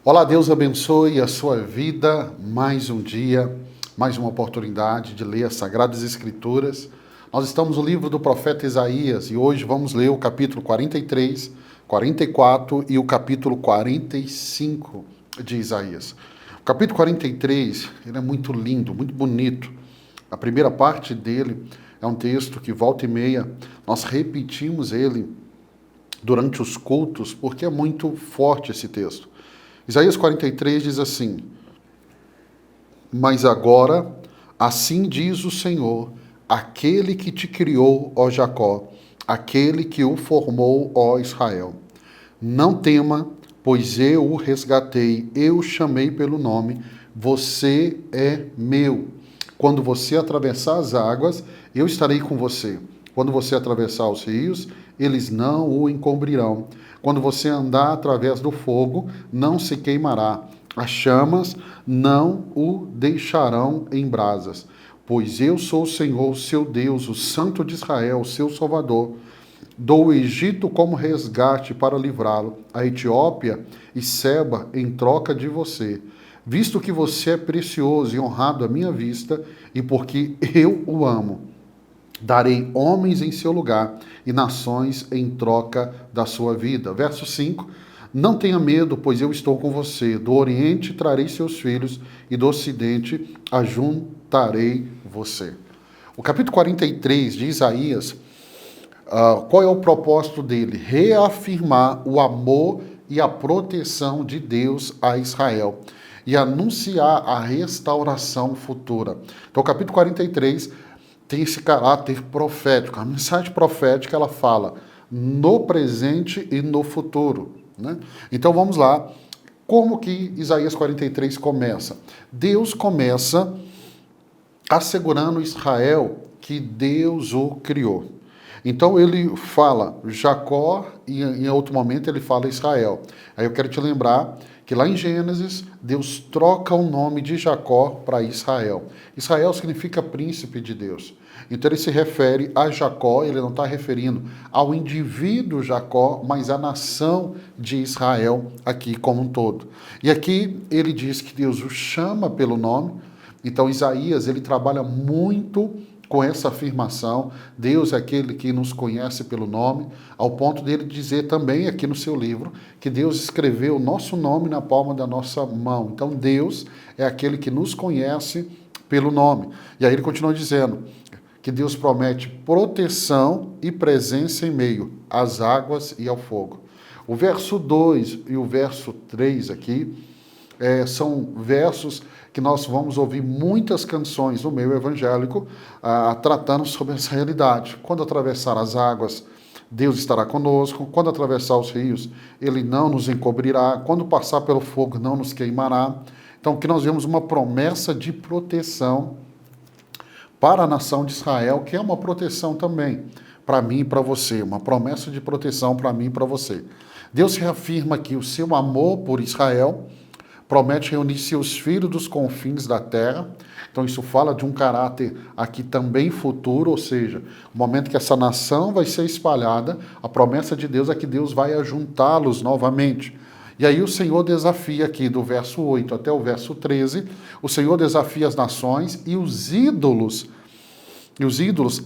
Olá, Deus abençoe a sua vida. Mais um dia, mais uma oportunidade de ler as Sagradas Escrituras. Nós estamos no livro do profeta Isaías e hoje vamos ler o capítulo 43, 44 e o capítulo 45 de Isaías. O capítulo 43, ele é muito lindo, muito bonito. A primeira parte dele é um texto que volta e meia nós repetimos ele durante os cultos, porque é muito forte esse texto. Isaías 43 diz assim: Mas agora, assim diz o Senhor, aquele que te criou, ó Jacó, aquele que o formou, ó Israel. Não tema, pois eu o resgatei, eu o chamei pelo nome, você é meu. Quando você atravessar as águas, eu estarei com você. Quando você atravessar os rios, eles não o encobrirão. Quando você andar através do fogo, não se queimará. As chamas não o deixarão em brasas. Pois eu sou o Senhor, seu Deus, o Santo de Israel, seu Salvador. Dou o Egito como resgate para livrá-lo, a Etiópia e Seba em troca de você. Visto que você é precioso e honrado à minha vista, e porque eu o amo, darei homens em seu lugar e nações em troca da sua vida. Verso 5. Não tenha medo, pois eu estou com você. Do Oriente trarei seus filhos e do Ocidente ajuntarei você. O capítulo 43 de Isaías, qual é o propósito dele? Reafirmar o amor e a proteção de Deus a Israel e anunciar a restauração futura. Então, o capítulo 43 tem esse caráter profético. A mensagem profética, ela fala no presente e no futuro, né? Então vamos lá. Como que Isaías 43 começa? Deus começa assegurando Israel que Deus o criou. Então ele fala Jacó e em outro momento ele fala Israel. Aí eu quero te lembrar que lá em Gênesis, Deus troca o nome de Jacó para Israel. Israel significa príncipe de Deus. Então ele se refere a Jacó, ele não está referindo ao indivíduo Jacó, mas à nação de Israel aqui como um todo. E aqui ele diz que Deus o chama pelo nome. Então Isaías, ele trabalha muito com essa afirmação, Deus é aquele que nos conhece pelo nome, ao ponto dele dizer também aqui no seu livro, que Deus escreveu o nosso nome na palma da nossa mão. Então Deus é aquele que nos conhece pelo nome. E aí ele continua dizendo que Deus promete proteção e presença em meio às águas e ao fogo. O verso 2 e o verso 3 aqui são versos que nós vamos ouvir muitas canções no meio evangélico tratando sobre essa realidade. Quando atravessar as águas, Deus estará conosco. Quando atravessar os rios, Ele não nos encobrirá. Quando passar pelo fogo, não nos queimará. Então, aqui nós vemos uma promessa de proteção para a nação de Israel, que é uma proteção também para mim e para você. Uma promessa de proteção para mim e para você. Deus reafirma aqui o seu amor por Israel, promete reunir seus filhos dos confins da terra. Então isso fala de um caráter aqui também futuro, ou seja, o momento que essa nação vai ser espalhada, a promessa de Deus é que Deus vai ajuntá-los novamente. E aí o Senhor desafia aqui, do verso 8 até o verso 13, o Senhor desafia as nações e os ídolos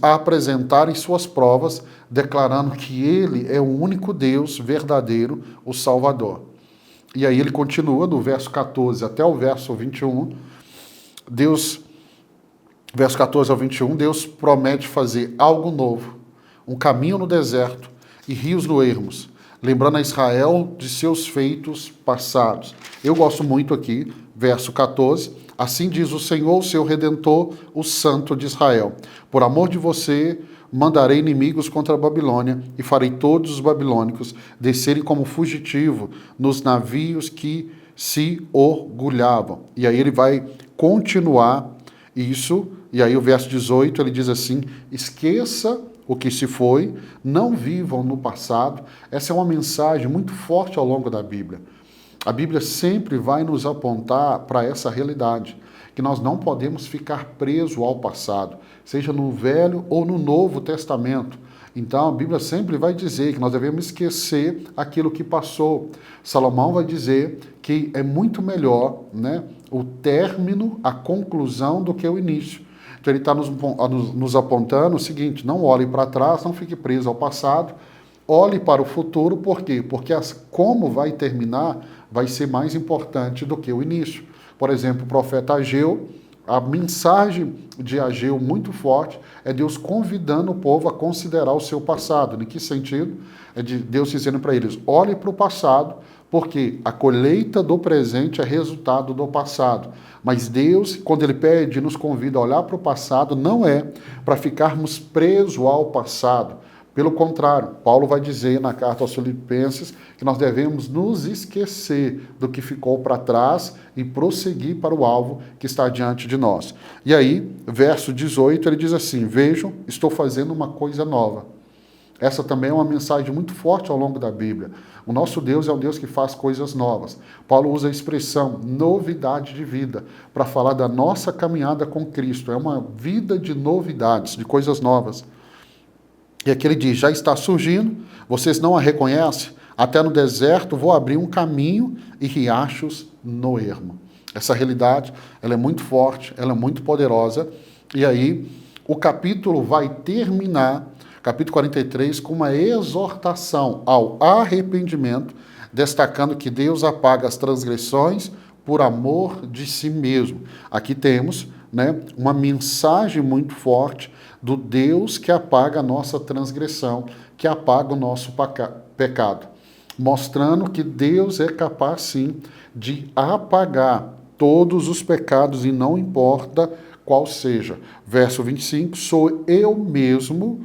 a apresentarem suas provas, declarando que Ele é o único Deus verdadeiro, o Salvador. E aí ele continua, do verso 14 até o verso 21, verso 14 ao 21, Deus promete fazer algo novo, um caminho no deserto e rios no ermos, lembrando a Israel de seus feitos passados. Eu gosto muito aqui, verso 14, assim diz o Senhor, seu Redentor, o Santo de Israel, por amor de você, mandarei inimigos contra a Babilônia e farei todos os babilônicos descerem como fugitivo nos navios que se orgulhavam. E aí ele vai continuar isso, e aí o verso 18 ele diz assim, esqueça o que se foi, não vivam no passado. Essa é uma mensagem muito forte ao longo da Bíblia. A Bíblia sempre vai nos apontar para essa realidade, que nós não podemos ficar presos ao passado, seja no Velho ou no Novo Testamento. Então a Bíblia sempre vai dizer que nós devemos esquecer aquilo que passou. Salomão vai dizer que é muito melhor, né, o término, a conclusão, do que o início. Então ele está nos apontando o seguinte: não olhe para trás, não fique preso ao passado, olhe para o futuro. Por quê? Porque como vai terminar vai ser mais importante do que o início. Por exemplo, o profeta Ageu, a mensagem de Ageu muito forte é Deus convidando o povo a considerar o seu passado. Em que sentido? É de Deus dizendo para eles: olhe para o passado, porque a colheita do presente é resultado do passado. Mas Deus, quando Ele pede, nos convida a olhar para o passado, não é para ficarmos presos ao passado. Pelo contrário, Paulo vai dizer na carta aos Filipenses que nós devemos nos esquecer do que ficou para trás e prosseguir para o alvo que está diante de nós. E aí, verso 18, ele diz assim: vejam, estou fazendo uma coisa nova. Essa também é uma mensagem muito forte ao longo da Bíblia. O nosso Deus é um Deus que faz coisas novas. Paulo usa a expressão novidade de vida para falar da nossa caminhada com Cristo. É uma vida de novidades, de coisas novas. E aqui ele diz: já está surgindo, vocês não a reconhecem? Até no deserto vou abrir um caminho e riachos no ermo. Essa realidade, ela é muito forte, ela é muito poderosa. E aí, o capítulo vai terminar, capítulo 43, com uma exortação ao arrependimento, destacando que Deus apaga as transgressões por amor de si mesmo. Aqui temos, né, uma mensagem muito forte do Deus que apaga a nossa transgressão, que apaga o nosso pecado, mostrando que Deus é capaz, sim, de apagar todos os pecados, e não importa qual seja. Verso 25, sou eu mesmo,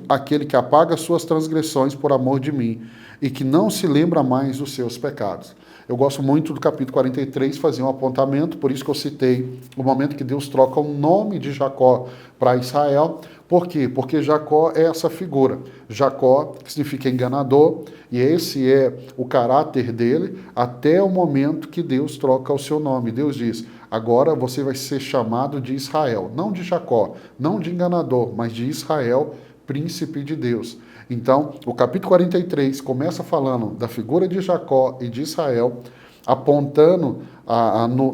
aquele que apaga as suas transgressões por amor de mim, e que não se lembra mais dos seus pecados. Eu gosto muito do capítulo 43, fazer um apontamento, por isso que eu citei o momento que Deus troca o nome de Jacó para Israel. Por quê? Porque Jacó é essa figura. Jacó, que significa enganador, e esse é o caráter dele, até o momento que Deus troca o seu nome. Deus diz: agora você vai ser chamado de Israel, não de Jacó, não de enganador, mas de Israel, príncipe de Deus. Então, o capítulo 43 começa falando da figura de Jacó e de Israel, apontando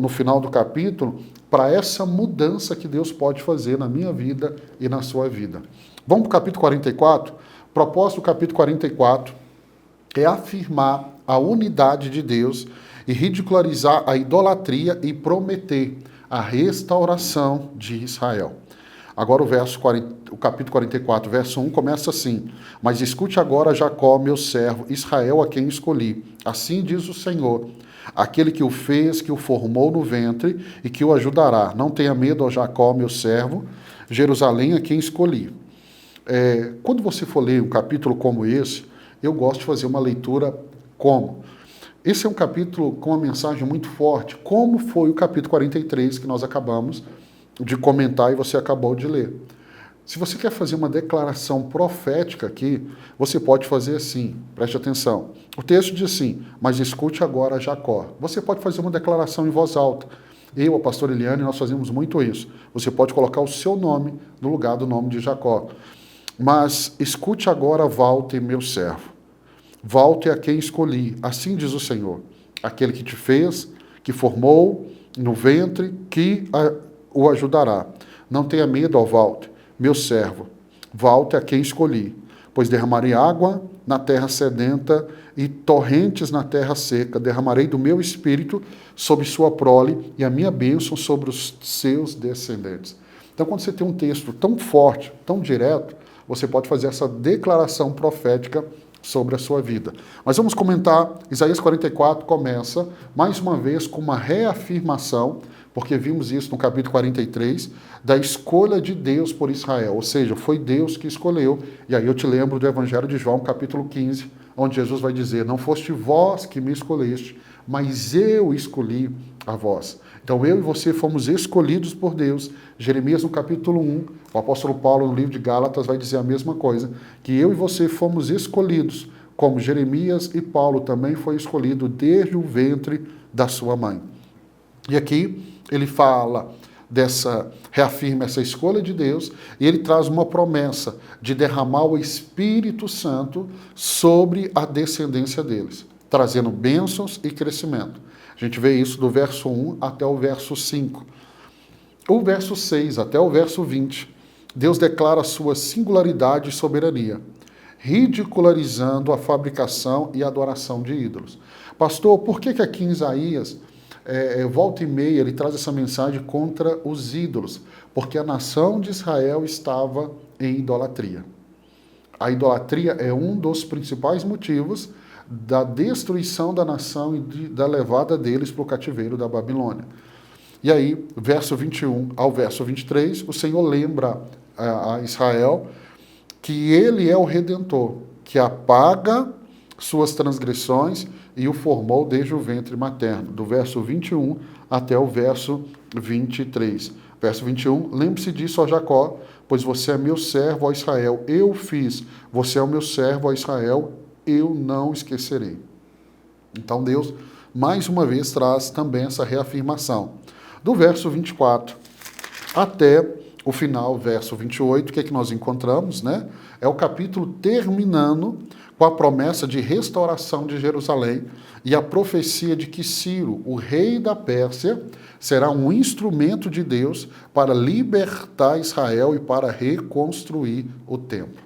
no final do capítulo para essa mudança que Deus pode fazer na minha vida e na sua vida. Vamos para o capítulo 44? O propósito do capítulo 44 é afirmar a unidade de Deus e ridicularizar a idolatria e prometer a restauração de Israel. Agora o capítulo 44, verso 1, começa assim: mas escute agora, Jacó, meu servo, Israel, a quem escolhi. Assim diz o Senhor, aquele que o fez, que o formou no ventre e que o ajudará. Não tenha medo, ó Jacó, meu servo, Jerusalém, a quem escolhi. Quando você for ler um capítulo como esse, eu gosto de fazer uma leitura como? Esse é um capítulo com uma mensagem muito forte, como foi o capítulo 43 que nós acabamos de comentar e você acabou de ler. Se você quer fazer uma declaração profética aqui, você pode fazer assim, preste atenção. O texto diz assim: mas escute agora Jacó. Você pode fazer uma declaração em voz alta. Eu, a pastora Eliane, nós fazemos muito isso. Você pode colocar o seu nome no lugar do nome de Jacó. Mas escute agora, Walter, meu servo. Walter, a quem escolhi. Assim diz o Senhor, aquele que te fez, que formou no ventre, que o ajudará. Não tenha medo, ó Walter, meu servo. Walter, a quem escolhi. Pois derramarei água na terra sedenta e torrentes na terra seca. Derramarei do meu espírito sobre sua prole e a minha bênção sobre os seus descendentes. Então, quando você tem um texto tão forte, tão direto, você pode fazer essa declaração profética sobre a sua vida. Mas vamos comentar. Isaías 44 começa, mais uma vez, com uma reafirmação, porque vimos isso no capítulo 43, da escolha de Deus por Israel. Ou seja, foi Deus que escolheu. E aí eu te lembro do Evangelho de João, capítulo 15, onde Jesus vai dizer: não foste vós que me escolheste, mas eu escolhi a vós. Então eu e você fomos escolhidos por Deus. Jeremias, no capítulo 1, o apóstolo Paulo, no livro de Gálatas, vai dizer a mesma coisa, que eu e você fomos escolhidos, como Jeremias e Paulo também foi escolhido desde o ventre da sua mãe. E aqui ele fala reafirma essa escolha de Deus, e ele traz uma promessa de derramar o Espírito Santo sobre a descendência deles, trazendo bênçãos e crescimento. A gente vê isso do verso 1 até o verso 5. O verso 6 até o verso 20, Deus declara a sua singularidade e soberania, ridicularizando a fabricação e adoração de ídolos. Pastor, por que aqui em Isaías, volta e meia, ele traz essa mensagem contra os ídolos? Porque a nação de Israel estava em idolatria. A idolatria é um dos principais motivos da destruição da nação e da levada deles para o cativeiro da Babilônia. E aí, verso 21 ao verso 23, o Senhor lembra a Israel que ele é o Redentor, que apaga suas transgressões e o formou desde o ventre materno, do verso 21 até o verso 23. Verso 21, lembre-se disso, ó Jacó, pois você é meu servo, ó Israel, eu fiz. Você é o meu servo, ó Israel, eu não esquecerei. Então Deus, mais uma vez, traz também essa reafirmação. Do verso 24 até o final, verso 28, o que é que nós encontramos, né? É o capítulo terminando com a promessa de restauração de Jerusalém e a profecia de que Ciro, o rei da Pérsia, será um instrumento de Deus para libertar Israel e para reconstruir o templo.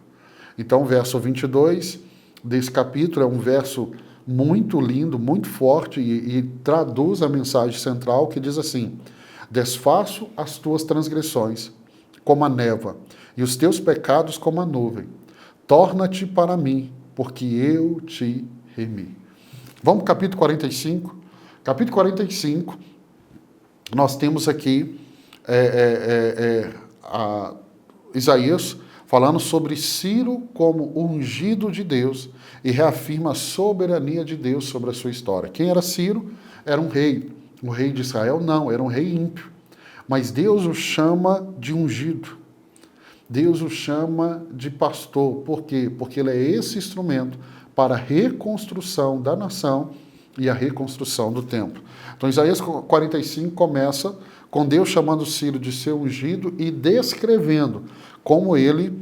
Então, o verso 22 desse capítulo é um verso muito lindo, muito forte e traduz a mensagem central que diz assim: desfaço as tuas transgressões como a névoa e os teus pecados como a nuvem. Torna-te para mim, porque eu te remi. Vamos para o capítulo 45. Capítulo 45, nós temos aqui Isaías falando sobre Ciro como ungido de Deus e reafirma a soberania de Deus sobre a sua história. Quem era Ciro? Era um rei. O rei de Israel? Não, era um rei ímpio. Mas Deus o chama de ungido. Deus o chama de pastor. Por quê? Porque ele é esse instrumento para a reconstrução da nação e a reconstrução do templo. Então, Isaías 45 começa com Deus chamando Ciro de seu ungido e descrevendo como ele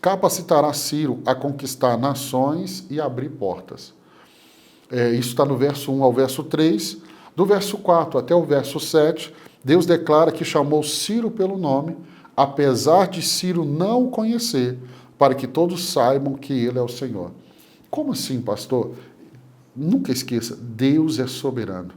capacitará Ciro a conquistar nações e abrir portas. Isso está no verso 1 ao verso 3. Do verso 4 até o verso 7, Deus declara que chamou Ciro pelo nome, apesar de Ciro não o conhecer, para que todos saibam que ele é o Senhor. Como assim, pastor? Nunca esqueça, Deus é soberano.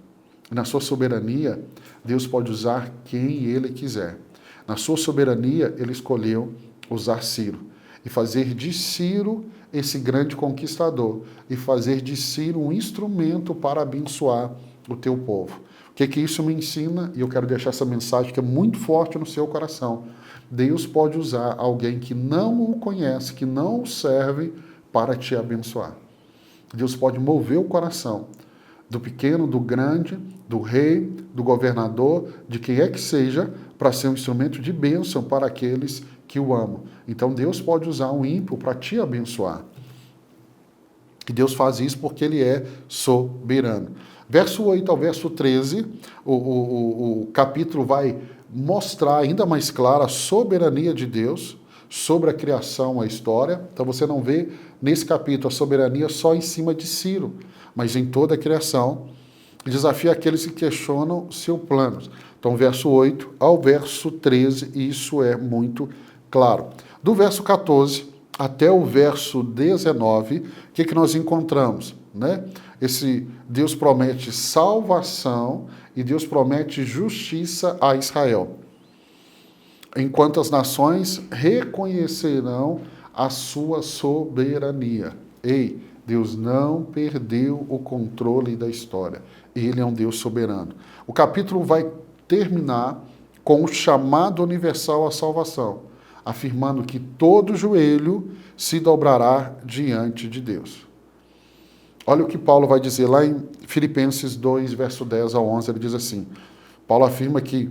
Na sua soberania, Deus pode usar quem ele quiser. Na sua soberania, ele escolheu usar Ciro e fazer de Ciro esse grande conquistador e fazer de Ciro um instrumento para abençoar o teu povo. O que isso me ensina? E eu quero deixar essa mensagem que é muito forte no seu coração. Deus pode usar alguém que não o conhece, que não o serve, para te abençoar. Deus pode mover o coração do pequeno, do grande, do rei, do governador, de quem é que seja, para ser um instrumento de bênção para aqueles que o amam. Então Deus pode usar um ímpio para te abençoar. E Deus faz isso porque ele é soberano. Verso 8 ao verso 13, o capítulo vai mostrar ainda mais clara a soberania de Deus sobre a criação, a história. Então você não vê nesse capítulo a soberania só em cima de Ciro, mas em toda a criação. Desafia aqueles que questionam seu plano. Então, verso 8 ao verso 13, isso é muito claro. Do verso 14 até o verso 19, o que nós encontramos? Né? Esse Deus promete salvação e Deus promete justiça a Israel. Enquanto as nações reconhecerão a sua soberania. Ei, Deus não perdeu o controle da história. Ele é um Deus soberano. O capítulo vai terminar com o chamado universal à salvação, afirmando que todo joelho se dobrará diante de Deus. Olha o que Paulo vai dizer lá em Filipenses 2, verso 10 ao 11, ele diz assim, Paulo afirma que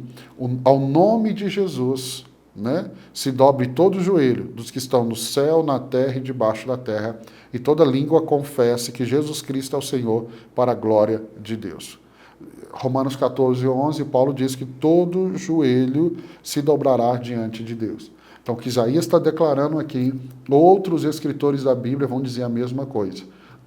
ao nome de Jesus, né, se dobre todo o joelho dos que estão no céu, na terra e debaixo da terra, e toda língua confesse que Jesus Cristo é o Senhor para a glória de Deus. Romanos 14, 11, Paulo diz que todo joelho se dobrará diante de Deus. Então, o que Isaías está declarando aqui, outros escritores da Bíblia vão dizer a mesma coisa.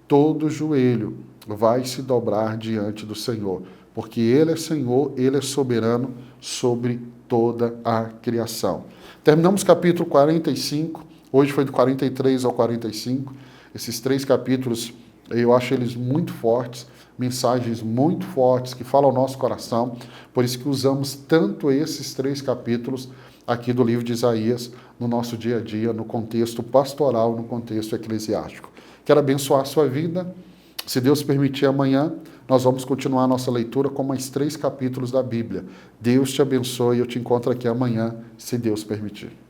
Todo joelho vai se dobrar diante do Senhor, porque Ele é Senhor, Ele é soberano sobre toda a criação. Terminamos capítulo 45, hoje foi do 43 ao 45. Esses 3 capítulos, eu acho eles muito fortes, mensagens muito fortes que falam ao nosso coração, por isso que usamos tanto esses 3 capítulos aqui do livro de Isaías no nosso dia a dia, no contexto pastoral, no contexto eclesiástico. Quero abençoar a sua vida. Se Deus permitir, amanhã nós vamos continuar a nossa leitura com mais 3 capítulos da Bíblia. Deus te abençoe e eu te encontro aqui amanhã, se Deus permitir.